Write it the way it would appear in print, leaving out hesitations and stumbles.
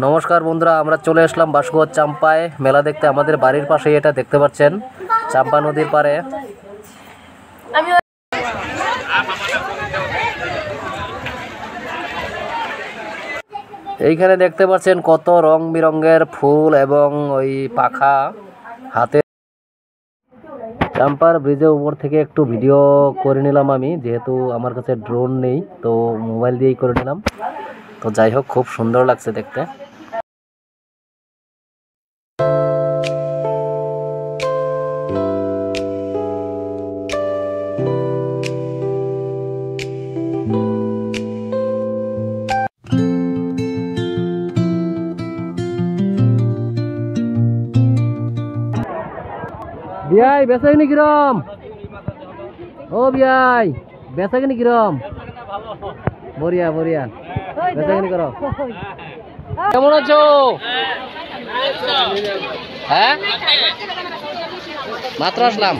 নমস্কার বন্ধুরা, আমরা চলে আসলাম বাসুগাঁও চাম্পায় মেলা দেখতে। আমাদের বাড়ির পাশেই এটা দেখতে পাচ্ছেন, চাম্পা নদীর পাড়ে। এইখানে দেখতে পাচ্ছেন কত রং বেরঙের ফুল এবং ওই পাখা হাতে। চাম্পার ব্রিজের উপর থেকে একটু ভিডিও করে নিলাম আমি, যেহেতু আমার কাছে ড্রোন নেই, তো মোবাইল দিয়েই করে নিলাম। তো যাই হোক, খুব সুন্দর লাগছে দেখতে। বিয়াই বেচাকিনি কিরম? ও বিয়াই বেচাকিনি কিরম? বড়িয়া বড়িয়া, বেচাকিনি করো। কেমন আছো? হ্যাঁ, মাত্র আসলাম।